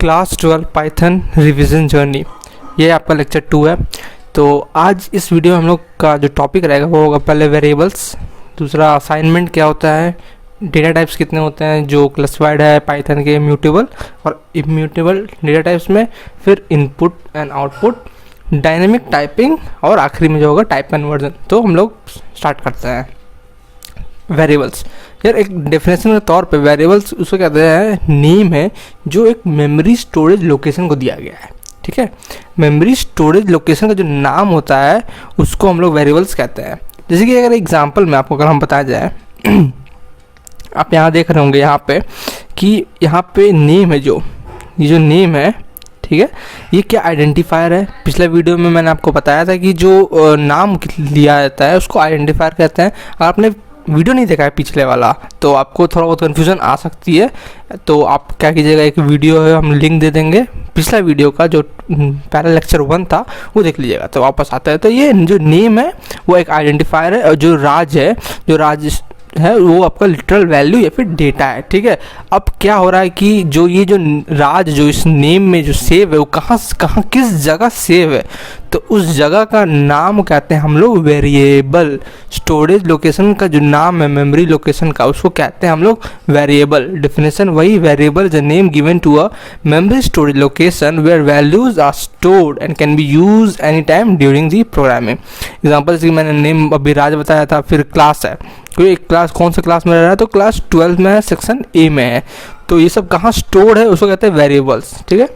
Class 12 Python revision journey, ये आपका lecture 2 है। तो आज इस वीडियो में हम लोग का जो टॉपिक रहेगा वो होगा पहले वेरिएबल्स, दूसरा असाइनमेंट क्या होता है, डेटा टाइप्स कितने होते हैं जो क्लासिफाइड है पाइथन के, म्यूटेबल और इम्यूटेबल डेटा टाइप्स में, फिर input and output, dynamic typing और आखिरी में जो होगा टाइप कन्वर्जन। तो हम लोग स्टार्ट करते हैं। वेरिएबल्स, यार एक डेफिनेशन के तौर पे वेरिएबल्स उसको कहते हैं नेम है जो एक मेमोरी स्टोरेज लोकेशन को दिया गया है। ठीक है, मेमोरी स्टोरेज लोकेशन का जो नाम होता है उसको हम लोग वेरिएबल्स कहते हैं। जैसे कि अगर एग्जांपल में आपको अगर हम बताया जाए आप यहाँ देख रहे होंगे यहाँ पे कि यहाँ पे नेम है, जो ये जो नेम है, ठीक है, ये क्या आइडेंटिफायर है। पिछले वीडियो में मैंने आपको बताया था कि जो नाम लिया जाता है उसको आइडेंटिफायर कहते हैं। अगर आपने वीडियो नहीं देखा है पिछले वाला तो आपको थोड़ा बहुत कन्फ्यूज़न आ सकती है। तो आप क्या कीजिएगा, एक वीडियो है, हम लिंक दे देंगे पिछला वीडियो का, जो पहला लेक्चर 1 था वो देख लीजिएगा तो वापस आता है। तो ये जो नेम है वो एक आइडेंटिफायर है, और जो राज है, जो राज है वो आपका लिटरल वैल्यू या फिर डेटा है। ठीक है, अब क्या हो रहा है कि जो ये जो राज जो इस नेम में जो सेव है वो कहाँ किस जगह सेव है, तो उस जगह का नाम कहते हैं हम लोग वेरिएबल। स्टोरेज लोकेशन का जो नाम है मेमोरी लोकेशन का उसको कहते हैं हम लोग वेरिएबल। डेफिनेशन वही, variable is a name given to a memory storage location where values are stored and can be use any time during the programming. Example जैसे मैंने नेम अभी राज बताया था, फिर क्लास है, कोई एक क्लास कौन सा क्लास में रह रहा है, तो क्लास 12 में है, सेक्शन ए में है, तो ये सब कहाँ स्टोर्ड है उसको कहते हैं वेरिएबल्स। ठीक है,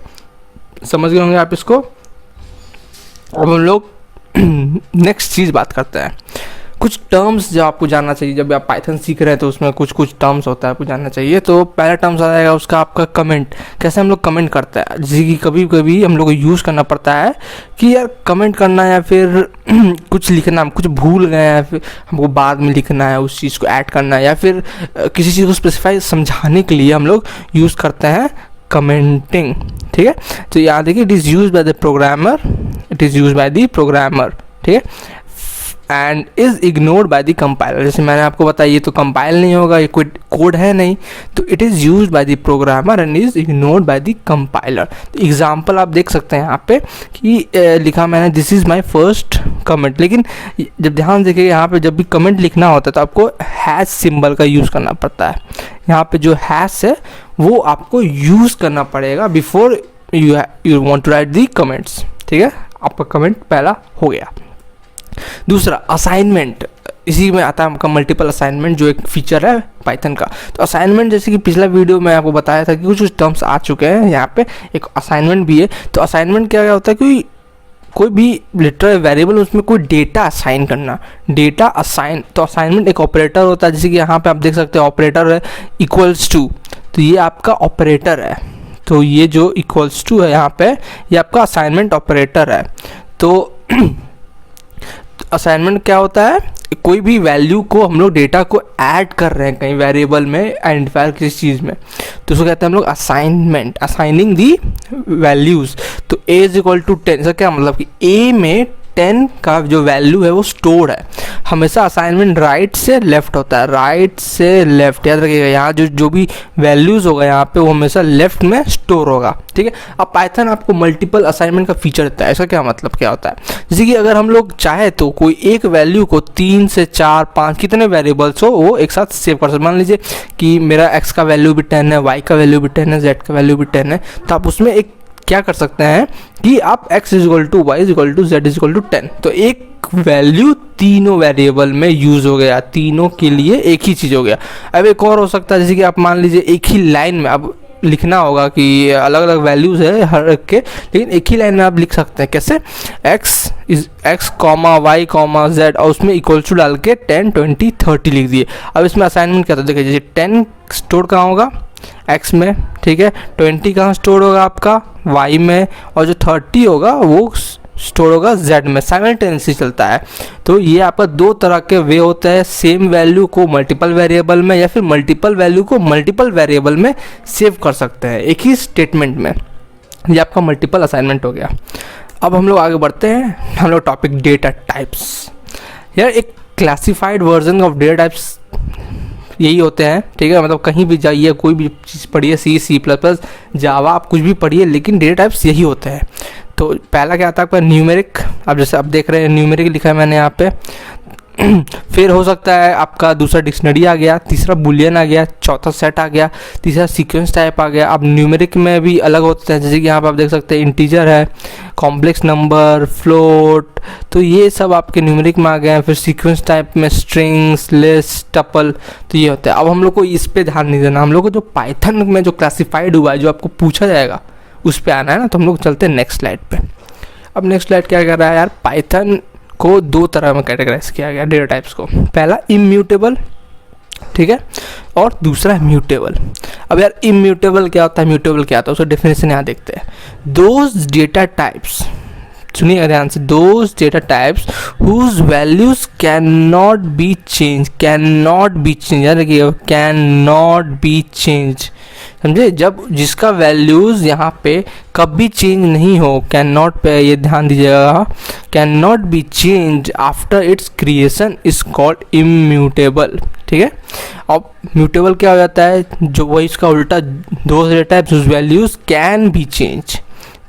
समझ गए होंगे आप इसको। अब हम लोग नेक्स्ट चीज़ बात करते हैं, कुछ टर्म्स जो आपको जानना चाहिए जब आप पाइथन सीख रहे हैं, तो उसमें कुछ टर्म्स होता है आपको जानना चाहिए। तो पहला टर्म्स आ जाएगा उसका आपका कमेंट। कैसे हम लोग कमेंट करते हैं, जैसे कि कभी कभी हम लोग को यूज़ करना पड़ता है कि यार कमेंट करना या फिर कुछ लिखना, कुछ भूल गए या फिर हमको बाद में लिखना है, उस चीज़ को ऐड करना है, या फिर किसी चीज़ को स्पेसिफाई समझाने के लिए हम लोग यूज़ करते हैं कमेंटिंग। ठीक है, तो याद है कि it is use by the programmer, it is use by the programmer, ठीक है, and is ignored by the compiler. जैसे मैंने आपको बताया ये तो कंपाइल नहीं होगा, ये कोई कोड है नहीं, तो it is use by the programmer and is ignored by the compiler. तो एग्जांपल आप देख सकते हैं यहाँ पे कि लिखा मैंने this is my first comment, लेकिन जब ध्यान देखिए यहाँ पे जब भी कमेंट लिखना होता है तो आपको हैश सिंबल का यूज़ करना पड़ता है। यहाँ पे जो हैश है वो आपको यूज़ करना पड़ेगा before you want to write the comments. ठीक है, आपका कमेंट पहला हो गया। दूसरा असाइनमेंट, इसी में आता है आपका मल्टीपल असाइनमेंट, जो एक फीचर है पाइथन का। तो असाइनमेंट जैसे कि पिछला वीडियो में आपको बताया था कि कुछ टर्म्स आ चुके हैं, यहाँ पे एक असाइनमेंट भी है। तो असाइनमेंट क्या होता है कि कोई भी लिटरल वेरिएबल उसमें कोई डेटा असाइन करना, डेटा असाइन। तो असाइनमेंट एक ऑपरेटर होता है, जैसे कि यहाँ पे आप देख सकते हैं ऑपरेटर है इक्वल्स टू, तो ये आपका ऑपरेटर है। तो ये जो इक्वल्स टू है यहाँ पे ये आपका असाइनमेंट ऑपरेटर है। तो असाइनमेंट क्या होता है, कोई भी वैल्यू को हम लोग डेटा को ऐड कर रहे हैं कहीं वेरिएबल में, आइडेंटिफायर किसी चीज़ में, तो उसको कहते हैं हम लोग असाइनमेंट, असाइनिंग दी वैल्यूज़। तो a इज इक्वल टू 10, इसका क्या मतलब कि a में 10 का जो वैल्यू है वो स्टोर है। हमेशा असाइनमेंट राइट से लेफ्ट होता है, राइट से लेफ्ट, याद रखिएगा। यहाँ जो भी वैल्यूज़ होगा यहाँ पे वो हमेशा लेफ्ट में स्टोर होगा। ठीक है, अब पाइथन आपको मल्टीपल असाइनमेंट का फीचर देता है। इसका क्या मतलब क्या होता है, जैसे कि अगर हम लोग चाहे तो कोई एक वैल्यू को 3 से 4 5 कितने वेरिएबल्स हो वो एक साथ सेव कर सकते। मान लीजिए कि मेरा x का वैल्यू भी 10 है, y का वैल्यू भी 10 है, z का वैल्यू भी 10 है, तो आप उसमें एक क्या कर सकते हैं कि आप x is equal to y is equal to z is equal to 10, तो एक वैल्यू तीनों वेरिएबल में यूज हो गया, तीनों के लिए एक ही चीज़ हो गया। अब एक और हो सकता है, जैसे कि आप मान लीजिए एक ही लाइन में अब लिखना होगा कि अलग अलग वैल्यूज़ है हर एक के, लेकिन एक ही लाइन में आप लिख सकते हैं। कैसे, x comma y comma z, और उसमें इक्वल टू डाल के 10 20 30 लिख दिए। अब इसमें असाइनमेंट क्या था, देखिए जैसे 10 स्टोर कहाँ होगा, x में, ठीक है, 20 कहाँ स्टोर होगा आपका y में, और जो 30 होगा वो स्टोर होगा z में, साइमल्टेनियसली चलता है। तो ये आपका दो तरह के वे होता है, सेम वैल्यू को मल्टीपल वेरिएबल में या फिर मल्टीपल वैल्यू को मल्टीपल वेरिएबल में सेव कर सकते हैं एक ही स्टेटमेंट में। ये आपका मल्टीपल असाइनमेंट हो गया। अब हम लोग आगे बढ़ते हैं, हम लोग टॉपिक डेटा टाइप्स। यार एक classified version of data types यही होते हैं, ठीक है। मतलब कहीं भी जाइए, कोई भी चीज़ पढ़िए, C++, जावा, आप कुछ भी पढ़िए, लेकिन डेटा टाइप्स यही होते हैं। तो पहला क्या आता है आपका न्यूमेरिक, अब जैसे आप देख रहे हैं न्यूमेरिक लिखा है मैंने यहाँ पे। फिर हो सकता है आपका दूसरा डिक्शनरी आ गया, तीसरा बुलियन आ गया, चौथा सेट आ गया, तीसरा सीक्वेंस टाइप आ गया। अब न्यूमेरिक में भी अलग होते हैं, जैसे कि यहाँ पर आप देख सकते हैं इंटीजर है, कॉम्प्लेक्स नंबर, फ्लोट, तो ये सब आपके न्यूमेरिक में आ गए हैं। फिर सीक्वेंस टाइप में स्ट्रिंग्स, लिस्ट, टपल, तो ये होता है। अब हम लोग को इस पर ध्यान नहीं देना, हम लोग को जो पाइथन में जो क्लासिफाइड हुआ है, जो आपको पूछा जाएगा, उस पर आना है ना। तो हम लोग चलते हैं नेक्स्ट स्लाइड पे। अब नेक्स्ट स्लाइड क्या कर रहा है यार, पाइथन को दो तरह में कैटेगराइज किया गया डेटा टाइप्स को। पहला इम्यूटेबल, ठीक है, और दूसरा म्यूटेबल। अब यार इम्यूटेबल क्या होता है, म्यूटेबल क्या होता है, उसका डेफिनेशन यहाँ देखते हैं। दोज डेटा टाइप्स, सुनिएगा ध्यान से, those data types whose values can not be change, can not be change, याद रखिएगा, कैन नॉट बी चेंज, समझे। जब जिसका वैल्यूज़ यहाँ पे कभी चेंज नहीं हो, कैन नॉट पे ये ध्यान दीजिएगा, can not be change after its creation is called immutable, ठीक है। अब म्यूटेबल क्या हो जाता है, जो वही इसका उल्टा, those data types whose values can be change,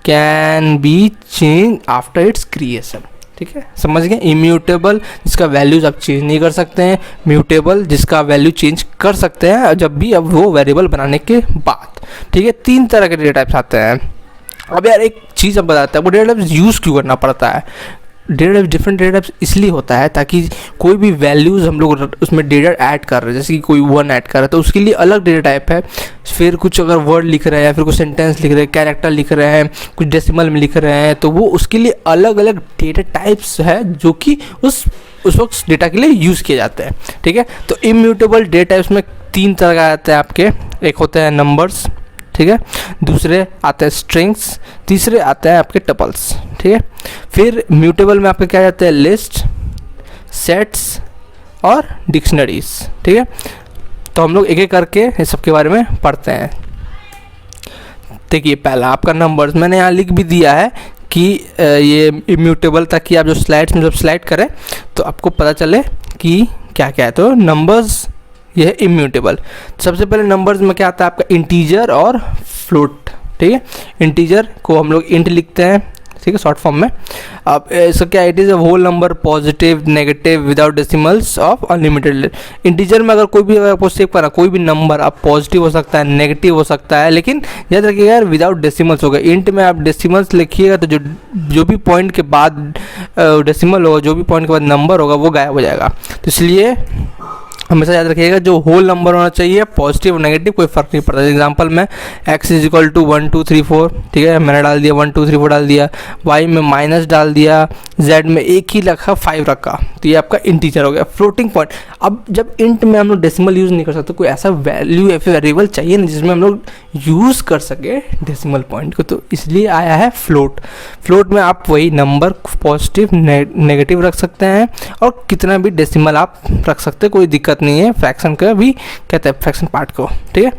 can be change after its creation, ठीक है, समझ गए। इम्यूटेबल जिसका वैल्यूज आप चेंज नहीं कर सकते हैं, म्यूटेबल जिसका वैल्यू चेंज कर सकते हैं जब भी, अब वो वेरिएबल बनाने के बाद, ठीक है। तीन तरह के डेटा टाइप्स आते हैं। अब यार एक चीज़ अब बताता है, वो डेटा टाइप्स यूज़ क्यों करना पड़ता है। Data type, different data types इसलिए होता है ताकि कोई भी वैल्यूज़ हम लोग उसमें डेटा ऐड कर रहे हैं, जैसे कि कोई 1 ऐड कर रहा है तो उसके लिए अलग डेटा टाइप है। फिर कुछ अगर वर्ड लिख रहे हैं, फिर कुछ सेंटेंस लिख रहे हैं, कैरेक्टर लिख रहे हैं, कुछ डेसिमल में लिख रहे हैं, तो वो उसके लिए अलग अलग डेटा टाइप्स है जो कि उस वक्त डेटा के लिए यूज़ किए जाते हैं, ठीक है। तो इम्यूटेबल डेटा टाइप्स में तीन तरह का आते हैं आपके, एक होते हैं नंबर्स, ठीक है, दूसरे आते हैं स्ट्रिंग्स, तीसरे आते हैं आपके टपल्स, ठीक है। फिर म्यूटेबल में आपके क्या जाते हैं, लिस्ट, सेट्स और डिक्शनरीज, ठीक है। तो हम लोग एक एक करके इस सब के बारे में पढ़ते हैं। देखिए पहला आपका नंबर्स, मैंने यहाँ लिख भी दिया है कि ये इम्यूटेबल, ताकि आप जो स्लाइड्स में जब स्लाइड करें तो आपको पता चले कि क्या क्या है। तो नंबर्स ये है इम्यूटेबल। सबसे पहले नंबर्स में क्या आता है आपका, इंटीजर और फ्लोट, ठीक है। इंटीजर को हम लोग इंट लिखते हैं, ठीक है, शॉर्ट फॉर्म में। अब इसका क्या, it is a whole number, positive, negative, without decimals of unlimited. Integer में अगर कोई भी, अगर आपको सेव करना कोई भी नंबर, अब पॉजिटिव हो सकता है, नेगेटिव हो सकता है, लेकिन याद रखिएगा यार विदाउट डेसिमल्स होगा। इंट में आप डेसिमल्स लिखिएगा तो जो भी पॉइंट के बाद डेसिमल होगा, जो भी पॉइंट के बाद नंबर होगा, वो गायब हो जाएगा। तो इसलिए हमेशा याद रखिएगा जो होल नंबर होना चाहिए, पॉजिटिव और नेगेटिव कोई फ़र्क नहीं पड़ता। एग्जांपल में x इज इक्वल टू 1 2 3 4, ठीक है, मैंने डाल दिया 1 2 3 4 डाल दिया, y में माइनस डाल दिया, z में एक ही रखा 5 रखा, तो ये आपका इंटीजर हो गया। फ्लोटिंग पॉइंट, अब जब इंट में हम लोग डेसिमल यूज़ नहीं कर सकते, कोई ऐसा वैल्यू या फिर वेरिएबल चाहिए ना जिसमें हम लोग यूज़ कर सके डेसिमल पॉइंट को, तो इसलिए आया है फ्लोट। फ्लोट में आप वही नंबर पॉजिटिव नेगेटिव रख सकते हैं और कितना भी डेसिमल आप रख सकते हैं, कोई दिक्कत नहीं है। फ्रैक्शन का भी कहते हैं, फ्रैक्शन पार्ट को, ठीक है।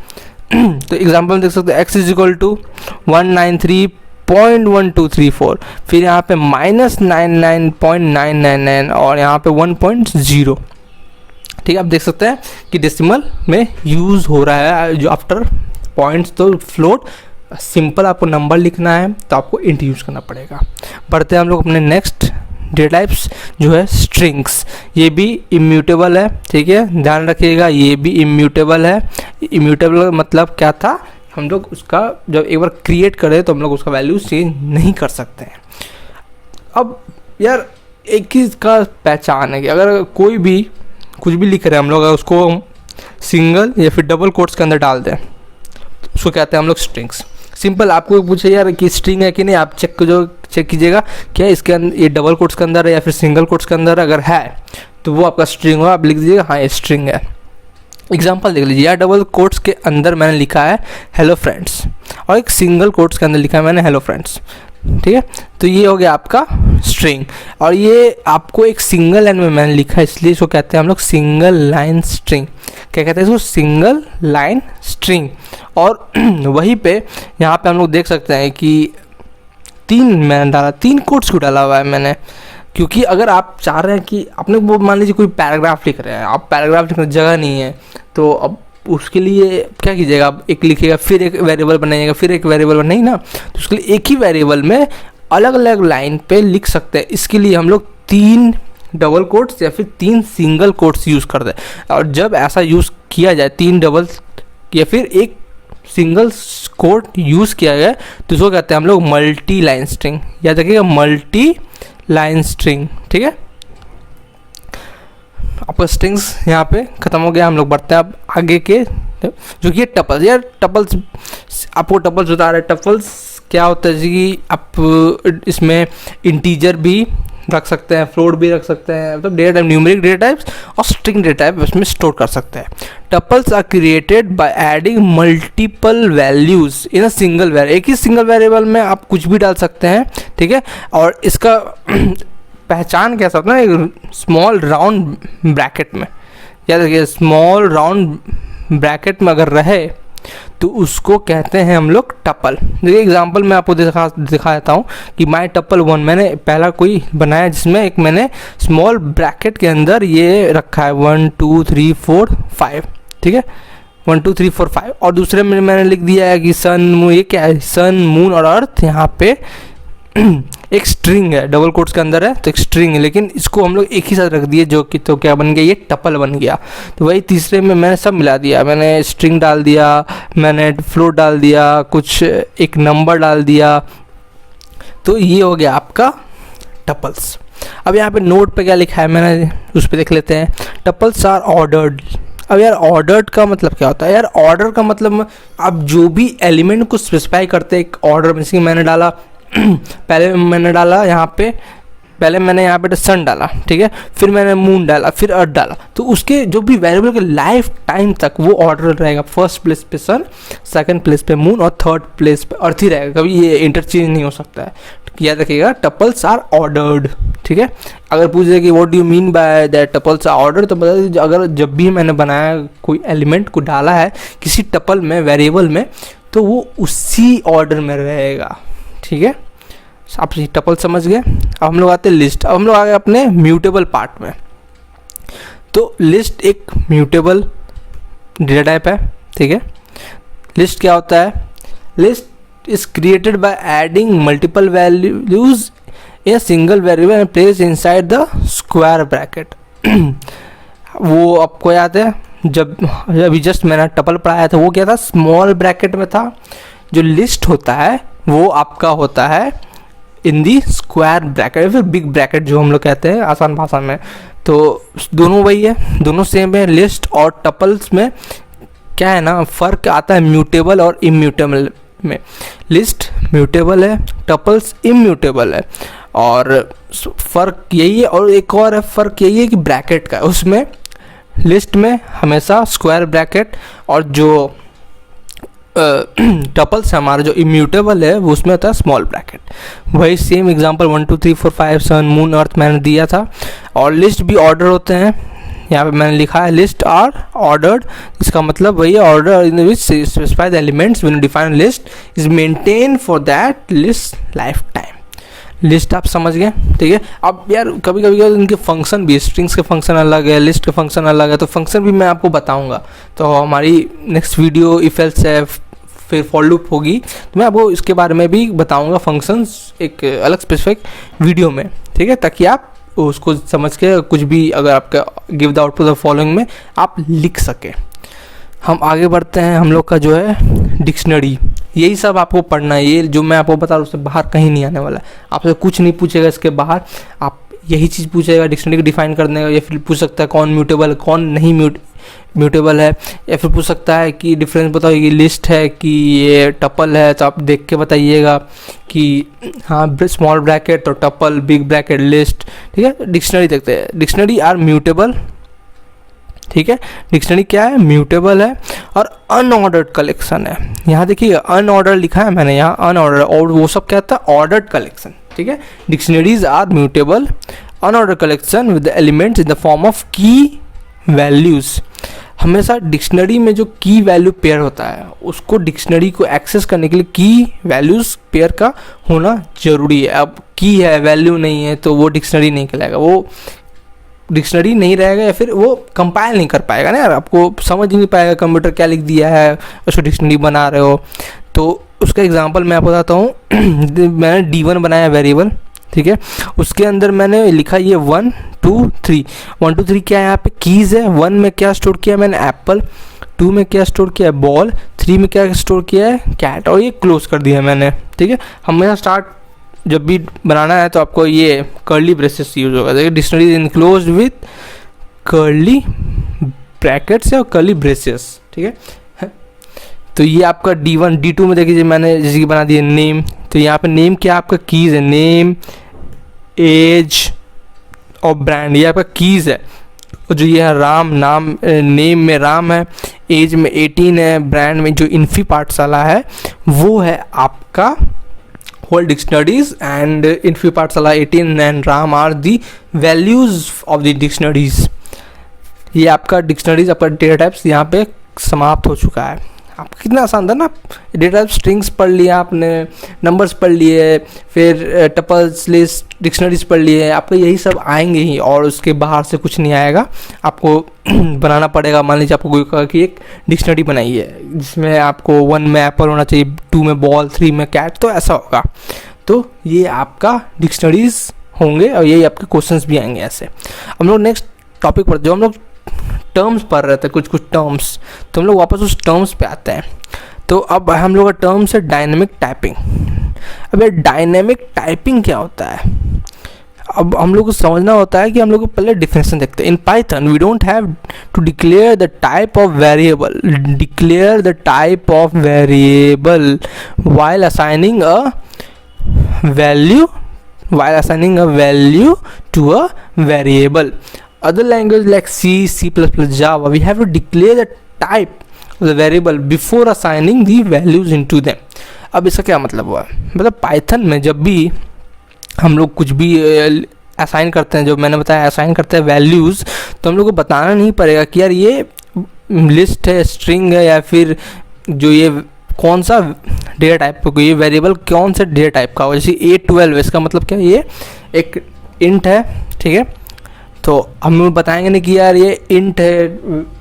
तो एग्जांपल में देख सकते हैं x इज इक्वल टू 193.1234, फिर यहाँ पे -99.999 और यहाँ पे 1.0, ठीक है। आप देख सकते हैं कि डेसिमल में यूज़ हो रहा है जो आफ्टर पॉइंट्स। तो फ्लोट सिंपल, आपको नंबर लिखना है तो आपको इंट यूज़ करना पड़ेगा। बढ़ते हैं हम लोग अपने नेक्स्ट डेटा टाइप्स जो है स्ट्रिंग्स। ये भी इम्यूटेबल है, ठीक है, ध्यान रखिएगा, ये भी इम्यूटेबल है। इम्यूटेबल मतलब क्या था, हम लोग उसका जब एक बार क्रिएट करें तो हम लोग उसका वैल्यू चेंज नहीं कर सकते हैं। अब यार एक चीज़ का पहचान है कि अगर कोई भी कुछ भी लिख रहे हैं हम लोग, अगर उसको सिंगल या फिर डबल कोट्स के अंदर डाल दें, उसको कहते हैं हम लोग स्ट्रिंग्स। सिंपल, आपको पूछे यार कि स्ट्रिंग है कि नहीं, आप चेक कीजिएगा क्या इसके अंदर ये डबल कोट्स के अंदर है या फिर सिंगल कोट्स के अंदर, अगर है तो वो आपका स्ट्रिंग हो, आप लिख दीजिएगा हाँ ये स्ट्रिंग है। एग्जांपल देख लीजिए, यार डबल कोट्स के अंदर मैंने लिखा है हेलो फ्रेंड्स और एक सिंगल कोट्स के अंदर लिखा है मैंने हेलो फ्रेंड्स, ठीक है। तो ये हो गया आपका स्ट्रिंग, और ये आपको एक सिंगल लाइन में मैंने लिखा है इसलिए इसको कहते हैं हम लोग सिंगल लाइन स्ट्रिंग। क्या कहते हैं इसको, सिंगल लाइन स्ट्रिंग। और वहीं पे यहाँ पे हम लोग देख सकते हैं कि 3 मैंने डाला, 3 कोट्स क्यों डाला हुआ है मैंने, क्योंकि अगर आप चाह रहे हैं कि आपने वो मान लीजिए कोई पैराग्राफ लिख रहे हैं, आप पैराग्राफ लिखने की जगह नहीं है, तो अब उसके लिए क्या कीजिएगा, आप एक लिखिएगा फिर एक वेरिएबल बनाइएगा फिर एक वेरिएबल नहीं ना, तो उसके लिए एक ही वेरिएबल में अलग अलग लाइन पे लिख सकते हैं। इसके लिए हम लोग 3 डबल कोट्स या फिर 3 सिंगल कोट्स यूज़ करते हैं। और जब ऐसा यूज़ किया जाए 3 डबल या फिर एक सिंगल कोट यूज़ किया गया तो उसको कहते हैं हम लोग मल्टी लाइन स्ट्रिंग। याद रखिएगा, मल्टी लाइन स्ट्रिंग। ठीक है, आपका स्ट्रिंग्स यहाँ पे ख़त्म हो गया। हम लोग बढ़ते हैं अब आगे के, जो कि टपल्स। यार टपल्स, आपको टपल्स बता रहे हैं। टपल्स क्या होता है जी, आप इसमें इंटीजर भी रख सकते हैं, फ्लोट भी रख सकते हैं, मतलब data type, numeric data types और स्ट्रिंग डेटा टाइप इसमें स्टोर कर सकते हैं। Tuples are created by adding multiple values in a single variable. एक ही सिंगल वेरिएबल में आप कुछ भी डाल सकते हैं। ठीक है, और इसका पहचान कैसा होता है ना, स्मॉल राउंड ब्रैकेट में। याद रखिए, स्मॉल राउंड ब्रैकेट में अगर रहे तो उसको कहते हैं हम लोग टपल। देखिए एग्जांपल मैं आपको दिखा देता हूँ कि माई टपल 1 मैंने पहला कोई बनाया जिसमें एक मैंने स्मॉल ब्रैकेट के अंदर ये रखा है 1 2 3 4 5। ठीक है, 1 2 3 4 5। और दूसरे में मैंने लिख दिया है कि सन, ये क्या है, सन मून और अर्थ। यहाँ पे एक स्ट्रिंग है, डबल कोट्स के अंदर है तो एक स्ट्रिंग है, लेकिन इसको हम लोग एक ही साथ रख दिए, जो कि तो क्या बन गया, ये टपल बन गया। तो वही तीसरे में मैंने सब मिला दिया, मैंने स्ट्रिंग डाल दिया, मैंने फ्लोट डाल दिया, कुछ एक नंबर डाल दिया, तो ये हो गया आपका टपल्स। अब यहाँ पे नोट पे क्या लिखा है मैंने उस पर देख लेते हैं। Tuples are ordered. अब यार ऑर्डर्ड का मतलब क्या होता है? यार ऑर्डर का मतलब आप जो भी एलिमेंट को स्पेसिफाई करते हैं एक ऑर्डर में। मैंने डाला पहले मैंने डाला यहाँ पे, पहले मैंने यहाँ पे सन डाला, ठीक है, फिर मैंने मून डाला, फिर अर्थ डाला, तो उसके जो भी वेरिएबल के लाइफ टाइम तक वो ऑर्डर रहेगा। फर्स्ट प्लेस पे सन, सेकंड प्लेस पे मून और थर्ड प्लेस पे अर्थ ही रहेगा, कभी ये इंटरचेंज नहीं हो सकता है। याद रखिएगा, टपल्स आर ऑर्डर्ड। ठीक है, अगर पूछे कि what do you mean by that tuples are ordered, तो बता दीजिए अगर जब भी मैंने बनाया कोई एलिमेंट को डाला है किसी टपल में, वेरिएबल में, तो वो उसी ऑर्डर में रहेगा। ठीक है, आप टपल समझ गए। अब हम लोग आते हैं लिस्ट। अब हम लोग आ गए अपने म्यूटेबल पार्ट में। तो लिस्ट एक म्यूटेबल डेटा टाइप है। ठीक है, लिस्ट क्या होता है? List is created by adding multiple values in single variable and place inside the square bracket. वो आपको याद है, जब अभी जस्ट मैंने टपल पढ़ाया था, वो क्या था, स्मॉल ब्रैकेट में था। जो लिस्ट होता है वो आपका होता है इन दी स्क्वायर ब्रैकेट, फिर बिग ब्रैकेट जो हम लोग कहते हैं आसान भाषा में। तो दोनों वही है, दोनों सेम है। लिस्ट और टपल्स में क्या है ना, फ़र्क आता है म्यूटेबल और इम्यूटेबल में। लिस्ट म्यूटेबल है, टपल्स इम्यूटेबल है, और फ़र्क यही है। और एक और है फ़र्क यही है कि ब्रैकेट का, उसमें लिस्ट में हमेशा स्क्वायर ब्रैकेट, और जो टपल्स है हमारा जो इम्यूटेबल है वो उसमें होता है स्मॉल ब्रैकेट। वही same example 1 2 3 4 5 sun moon earth मैंने दिया था। और लिस्ट भी ऑर्डर होते हैं, यहाँ पे मैंने लिखा है लिस्ट आर ऑर्डर्ड। इसका मतलब वही है, order in which specify the elements when define list is maintain for that list life time. List आप समझ गए। ठीक है, अब यार कभी कभी इनके फंक्शन भी, स्ट्रिंग्स के फंक्शन अलग है, लिस्ट के फंक्शन अलग है, तो फंक्शन भी मैं आपको बताऊंगा। तो हमारी नेक्स्ट वीडियो इफ एल्स है फिर फॉर लूप होगी, तो मैं आपको इसके बारे में भी बताऊंगा, फंक्शंस एक अलग स्पेसिफिक वीडियो में। ठीक है, ताकि आप उसको समझ के कुछ भी अगर आपका give the output the following में आप लिख सकें। हम आगे बढ़ते हैं। हम लोग का जो है डिक्शनरी, यही सब आपको पढ़ना है। ये जो मैं आपको बता रहा हूँ उससे बाहर कहीं नहीं आने वाला है। आपसे कुछ नहीं पूछेगा इसके बाहर, आप यही चीज़ पूछेगा डिक्शनरी को डिफाइन करने का, या फिर पूछ सकता है कौन म्यूटेबल है कौन नहीं म्यूटेबल है, या फिर पूछ सकता है कि डिफरेंस बताओ, ये लिस्ट है कि ये टपल है। तो आप देख के बताइएगा कि हाँ स्मॉल ब्रैकेट तो टपल, बिग ब्रैकेट लिस्ट। ठीक है, डिक्शनरी देखते हैं। Dictionary are mutable. ठीक है, डिक्शनरी क्या है, म्यूटेबल है और अनऑर्डर्ड कलेक्शन है। यहाँ देखिए अनऑर्डर लिखा है मैंने यहाँ, अनऑर्डर, और वो सब क्या था, ऑर्डर्ड कलेक्शन। ठीक है, dictionaries are mutable, unordered collection with the elements in the form of key values. हमेशा डिक्शनरी में जो की वैल्यू पेयर होता है उसको डिक्शनरी को एक्सेस करने के लिए की वैल्यूज़ पेयर का होना ज़रूरी है। अब की है वैल्यू नहीं है तो वो डिक्शनरी नहीं कहलाएगा, वो डिक्शनरी नहीं रहेगा या फिर वो कंपाइल नहीं कर पाएगा ना यार, आपको समझ ही नहीं पाएगा कंप्यूटर क्या लिख दिया है, उसको डिक्शनरी बना रहे हो। तो उसका एग्जांपल मैं आपको बताता हूँ। मैंने D1 बनाया वेरिएबल, ठीक है, उसके अंदर मैंने लिखा ये 1 2 3 1 2 3 क्या है यहाँ पे कीज़ है। 1 में क्या स्टोर किया मैंने एप्पल, 2 में क्या स्टोर किया है बॉल, 3 में क्या स्टोर किया है कैट, और ये क्लोज कर दिया मैंने, ठीक है। हमें स्टार्ट जब भी बनाना है तो आपको ये कर्ली ब्रेसेस यूज होगा। देखिए dictionary enclosed with curly brackets और कर्ली ब्रेसेस, ठीक है। तो ये आपका D1 D2 में देखिए मैंने जैसे कि बना दिया नेम, तो यहाँ पे नेम क्या आपका कीज़ है, नेम एज और ब्रांड, ये आपका कीज़ है। और जो ये है राम, नाम नेम में राम है, एज में 18 है, ब्रांड में जो इन्फी पाठशाला है वो है आपका whole dictionaries, and Infy Pathshala 18 and Ram are the values of the dictionaries. ये आपका डिक्शनरीज आपका डेटा टाइप्स यहाँ पे समाप्त हो चुका है। आपका कितना आसान था ना, डेटा टाइप स्ट्रिंग्स पढ़ लिया आपने, नंबर्स पढ़ लिए, फिर टपल्स लिस्ट डिक्शनरीज पढ़ लिए, आपको यही सब आएंगे ही और उसके बाहर से कुछ नहीं आएगा। आपको बनाना पड़ेगा। मान लीजिए आपको कोई कहा कि एक डिक्शनरी बनाई है जिसमें आपको 1 में एप्पल होना चाहिए, 2 में बॉल, 3 में कैट, तो ऐसा होगा। तो ये आपका डिक्शनरीज होंगे और यही आपके क्वेश्चंस भी आएंगे ऐसे। हम लोग नेक्स्ट टॉपिक पर, जो हम लोग टर्म्स पढ़ रहे थे कुछ टर्म्स, तो हम लोग वापस उस टर्म्स पे आते हैं। तो अब हम लोग का टर्म्स है डायनेमिक टाइपिंग। अब ये डायनेमिक टाइपिंग क्या होता है, अब हम लोग को समझना होता है कि हम लोग को पहले डिफिनेशन देखते हैं। In Python we don't have to declare the type of variable, declare the type of variable while assigning a value to a variable. Other language like C, C++, Java, we have to declare the type of the variable before assigning the values into them. अब इसका क्या मतलब हुआ, मतलब Python में जब भी हम लोग कुछ भी असाइन करते हैं, जो मैंने बताया असाइन करते हैं वैल्यूज़, तो हम लोग को बताना नहीं पड़ेगा कि यार ये लिस्ट है, स्ट्रिंग है, या फिर जो ये कौन सा डेटा टाइप का, ये वेरिएबल कौन सा डेटा टाइप का हो। जैसे A12, इसका मतलब क्या है, ये एक इंट है, ठीक है। तो हम बताएंगे नहीं कि यार ये इंट है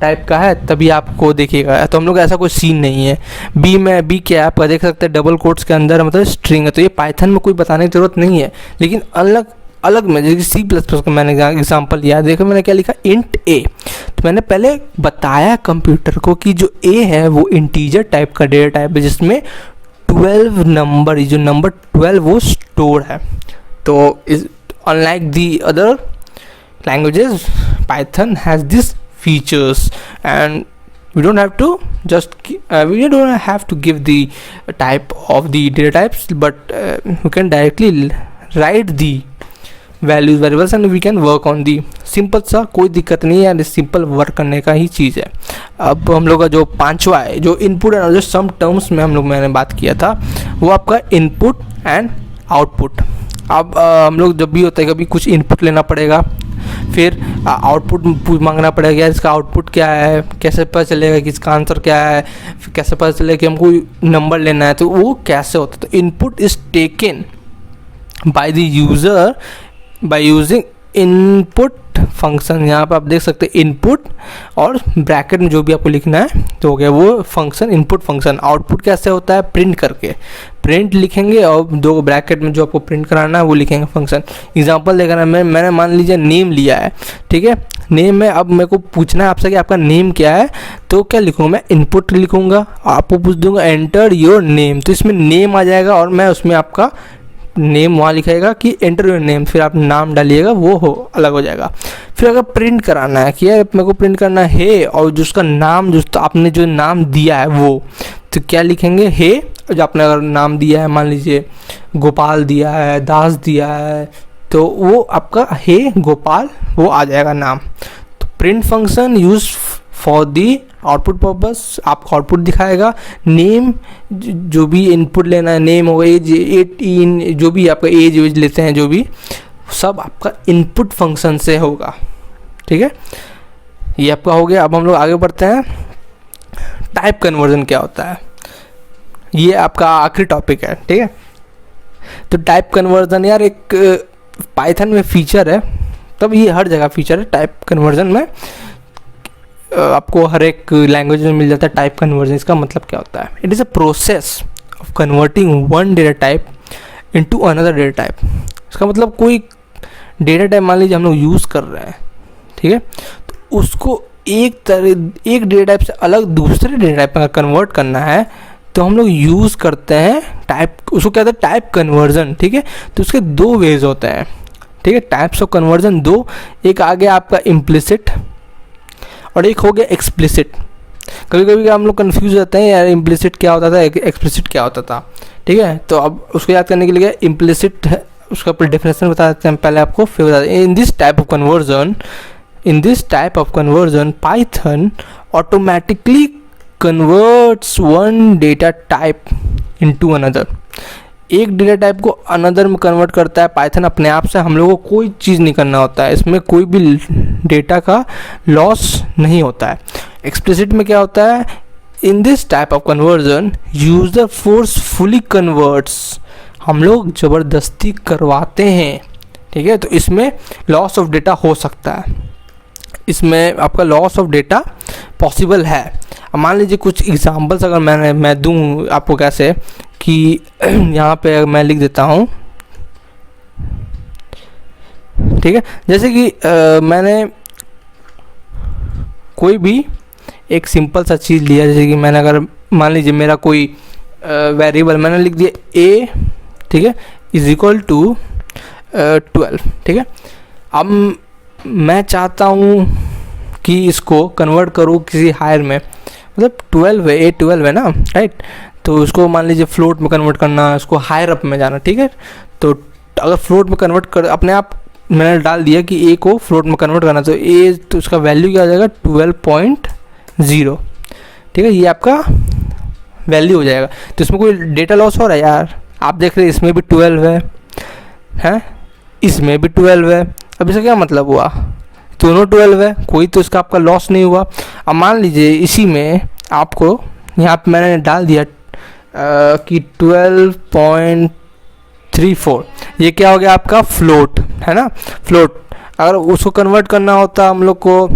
टाइप का है तभी आपको देखिएगा, तो हम लोग ऐसा कोई सीन नहीं है। बी में बी क्या है आपका देख सकते हैं डबल कोट्स के अंदर, मतलब स्ट्रिंग है, तो ये पाइथन में कोई बताने की ज़रूरत नहीं है। लेकिन अलग में जैसे C++ का मैंने एग्जांपल लिया, देखो मैंने क्या लिखा, इंट ए। तो मैंने पहले बताया कंप्यूटर को कि जो ए है वो इंटीजर टाइप का डेटा टाइप है जिसमें 12 नंबर, जो नंबर 12 वो स्टोर है। तो इस unlike the other languages, Python has these features, and we don't have to give the type of the data types, but we can directly write the values variables and we can work on the simple सा, कोई दिक्कत नहीं है, simple work करने का ही चीज़ है। अब हम लोग का जो पांचवा है, जो इनपुट एंड जो सम टर्म्स में मैंने बात किया था, वो आपका इनपुट एंड आउटपुट। अब हम लोग जब भी होता है कभी कुछ इनपुट लेना पड़ेगा, फिर आउटपुट मांगना पड़ेगा, यार इसका आउटपुट क्या है, कैसे पता चलेगा कि इसका आंसर क्या है, फिर कैसे पता चलेगा कि हमको नंबर लेना है, तो वो कैसे होता है। तो input is taken by the user by using input function. यहाँ पर आप देख सकते हैं इनपुट और ब्रैकेट में जो भी आपको लिखना है तो हो गया वो फंक्शन, इनपुट फंक्शन। आउटपुट कैसे होता है, प्रिंट करके, प्रिंट लिखेंगे और दो ब्रैकेट में जो आपको प्रिंट कराना है वो लिखेंगे फंक्शन। एग्जांपल देखना, मैंने मान लीजिए नेम लिया है, ठीक है। नेम में अब मेरे को पूछना है आपसे कि आपका नेम क्या है, तो क्या लिखूँगा मैं, इनपुट लिखूँगा, आपको पूछ दूंगा एंटर योर नेम, तो इसमें नेम आ जाएगा और मैं उसमें आपका नेम वहाँ लिखाएगा कि एंटर योर नेम, फिर आप नाम डालिएगा, वो अलग हो जाएगा। फिर अगर प्रिंट कराना है कि यार मेरे को प्रिंट करना है और जो उसका नाम, जो आपने जो नाम दिया है वो, तो क्या लिखेंगे, है, जो आपने अगर नाम दिया है, मान लीजिए गोपाल दिया है, दास दिया है, तो वो आपका है गोपाल, वो आ जाएगा नाम। तो print function use for the output purpose, आपको आउटपुट दिखाएगा। नेम जो भी इनपुट लेना है, नेम हो, एज 18, जो भी आपका एज लेते हैं, जो भी सब आपका इनपुट फंक्शन से होगा, ठीक है। ये आपका हो गया। अब हम लोग आगे बढ़ते हैं, टाइप कन्वर्जन क्या होता है, ये आपका आखिरी टॉपिक है, ठीक है। तो टाइप कन्वर्जन यार एक पाइथन में फीचर है, तब ये हर जगह फीचर है टाइप कन्वर्जन में, आपको हर एक लैंग्वेज में मिल जाता है टाइप कन्वर्जन। इसका मतलब क्या होता है, it is a process of converting one data type into another data type. इसका मतलब कोई डेटा टाइप मान लीजिए हम लोग यूज़ कर रहे हैं, ठीक है, तो उसको एक डेटा टाइप से अलग दूसरे डेटा टाइप में कन्वर्ट करना है तो हम लोग यूज़ करते हैं टाइप, उसको कहते हैं टाइप कन्वर्जन, ठीक है। तो उसके दो वेज होते हैं, ठीक है, टाइप्स ऑफ कन्वर्जन दो, एक आ गया आपका इम्प्लिसिट और एक हो गया एक्सप्लिसिट। कभी कभी हम लोग कंफ्यूज रहते हैं यार इम्प्लिसिट क्या होता था, एक्सप्लिसिट क्या होता था, ठीक है। तो अब उसको याद करने के लिए इम्प्लिसिट है, उसका डेफिनेशन बता देते हैं पहले आपको, फिर बता दें। In this type of conversion Python automatically converts one data type into another. एक डेटा टाइप को अनदर में कन्वर्ट करता है पाइथन अपने आप से, हम लोगों को कोई चीज़ नहीं करना होता है, इसमें कोई भी डेटा का लॉस नहीं होता है। एक्सप्लिसिट में क्या होता है, in this type of conversion user forcefully converts, हम लोग ज़बरदस्ती करवाते हैं, ठीक है। तो इसमें लॉस ऑफ डेटा हो सकता है, इसमें आपका लॉस ऑफ डेटा पॉसिबल है। अब मान लीजिए कुछ एग्जांपल्स अगर मैं दूं आपको, कैसे कि यहाँ पे मैं लिख देता हूँ, ठीक है। जैसे कि मैंने कोई भी एक सिंपल सा चीज़ लिया, जैसे कि मैंने अगर मान लीजिए मेरा कोई वेरिएबल मैंने लिख दिया a, ठीक है, इज इक्वल टू 12, ठीक है। अब मैं चाहता हूँ कि इसको कन्वर्ट करूँ किसी हायर में, मतलब 12 है, A12 है ना, राइट। तो उसको मान लीजिए फ्लोट में कन्वर्ट करना, उसको हायर अप में जाना, ठीक है। तो अगर फ्लोट में कन्वर्ट कर, अपने आप मैंने डाल दिया कि A को फ्लोट में कन्वर्ट करना, तो A तो उसका वैल्यू क्या हो जाएगा 12.0, ठीक है, ये आपका वैल्यू हो जाएगा। तो इसमें कोई डेटा लॉस हो रहा है यार, आप देख रहे हैं इसमें भी 12 है, इसमें भी 12 है। अब इसका क्या मतलब हुआ, दोनों 12 है, कोई तो इसका आपका लॉस नहीं हुआ। अब मान लीजिए इसी में आपको यहाँ पे मैंने डाल दिया कि 12.34, ये क्या हो गया आपका फ्लोट, है ना, फ्लोट। अगर उसको कन्वर्ट करना होता हम लोग को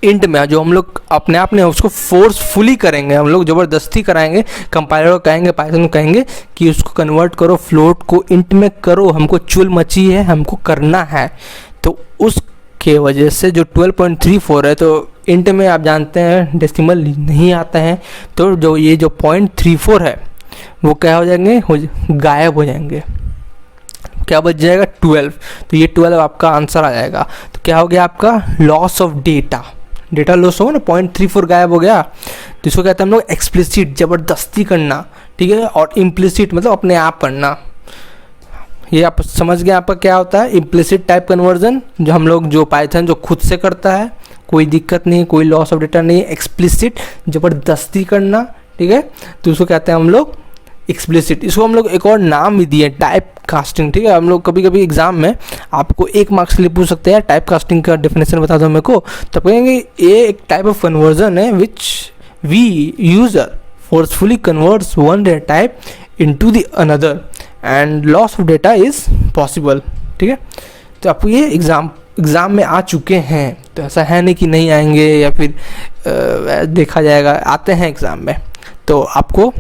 इंट में, जो हम लोग अपने आप ने उसको फोर्सफुली करेंगे, हम लोग ज़बरदस्ती कराएंगे, कंपाइलर को कहेंगे, पाइथन को कहेंगे कि उसको कन्वर्ट करो, फ्लोट को इंट में करो, हमको चुल मची है, हमको करना है। तो उसके वजह से जो 12.34 है, तो इंट में आप जानते हैं डेसिमल नहीं आता है, तो जो ये जो 0.34 है वो क्या हो जाएंगे, गायब हो जाएंगे। क्या बच जाएगा 12, तो ये 12 आपका आंसर आ जाएगा। तो क्या हो गया आपका लॉस ऑफ डेटा लॉस हो ना, 0.34 गायब हो गया। तो इसको कहते हैं हम लोग एक्सप्लिसिट, ज़बरदस्ती करना, ठीक है, और इम्प्लिसिट मतलब अपने आप करना। ये आप समझ गए आपका क्या होता है इम्प्लिसिट टाइप कन्वर्जन, जो हम लोग जो पाइथन जो खुद से करता है, कोई दिक्कत नहीं, कोई लॉस ऑफ डेटा नहीं। एक्सप्लिसिट ज़बरदस्ती करना, ठीक है, तो उसको कहते हैं हम लोग एक्सप्लिसिट। इसको हम लोग एक और नाम भी दिए टाइप कास्टिंग, ठीक है। हम लोग कभी कभी एग्जाम में आपको 1 मार्क्स के लिए पूछ सकते हैं टाइप कास्टिंग का डेफिनेशन बता दो मेरे को, तो कहेंगे ये एक टाइप ऑफ कन्वर्जन है which we user forcefully converts one data type into the another and loss of data is possible, ठीक है। तो आपको ये एग्ज़ाम में आ चुके हैं, तो ऐसा है नहीं कि नहीं आएंगे या फिर देखा जाएगा, आते हैं एग्ज़ाम में, तो आपको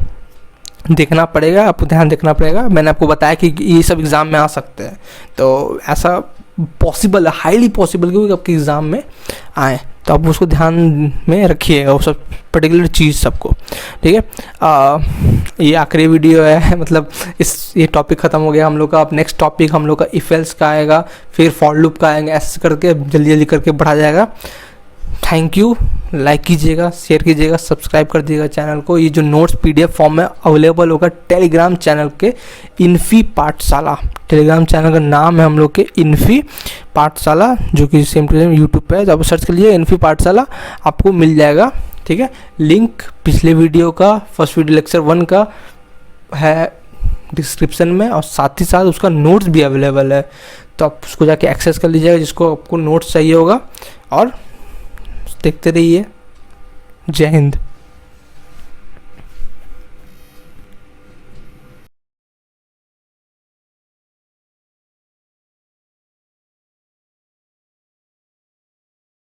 देखना पड़ेगा, आपको ध्यान देखना पड़ेगा। मैंने आपको बताया कि ये सब एग्ज़ाम में आ सकते हैं, तो ऐसा पॉसिबल है, हाईली पॉसिबल कि आपके एग्ज़ाम में आए, तो आप उसको ध्यान में रखिएगा, वो सब पर्टिकुलर चीज़ सबको, ठीक है। ये आखिरी वीडियो है, मतलब ये टॉपिक ख़त्म हो गया हम लोग का। अब नेक्स्ट टॉपिक हम लोग का इफ एल्स का आएगा, फिर फॉर लूप का आएंगे, ऐसे करके जल्दी जल्दी करके बढ़ा जाएगा। थैंक यू, लाइक कीजिएगा, शेयर कीजिएगा, सब्सक्राइब कर दीजिएगा चैनल को। ये जो नोट्स PDF फॉर्म में अवेलेबल होगा टेलीग्राम चैनल के इन्फी पाठशाला, टेलीग्राम चैनल का नाम है हम लोग के इन्फी पाठशाला, जो कि सेम टू सेम यूट्यूब पे है, तो आप सर्च कर लीजिए इन्फी पाठशाला, आपको मिल जाएगा, ठीक है। लिंक पिछले वीडियो का, फर्स्ट वीडियो लेक्चर 1 का है डिस्क्रिप्शन में, और साथ ही साथ उसका नोट्स भी अवेलेबल है, तो आप उसको जाके एक्सेस कर लीजिएगा जिसको आपको नोट्स चाहिए होगा। और देखते रहिए। जय हिंद।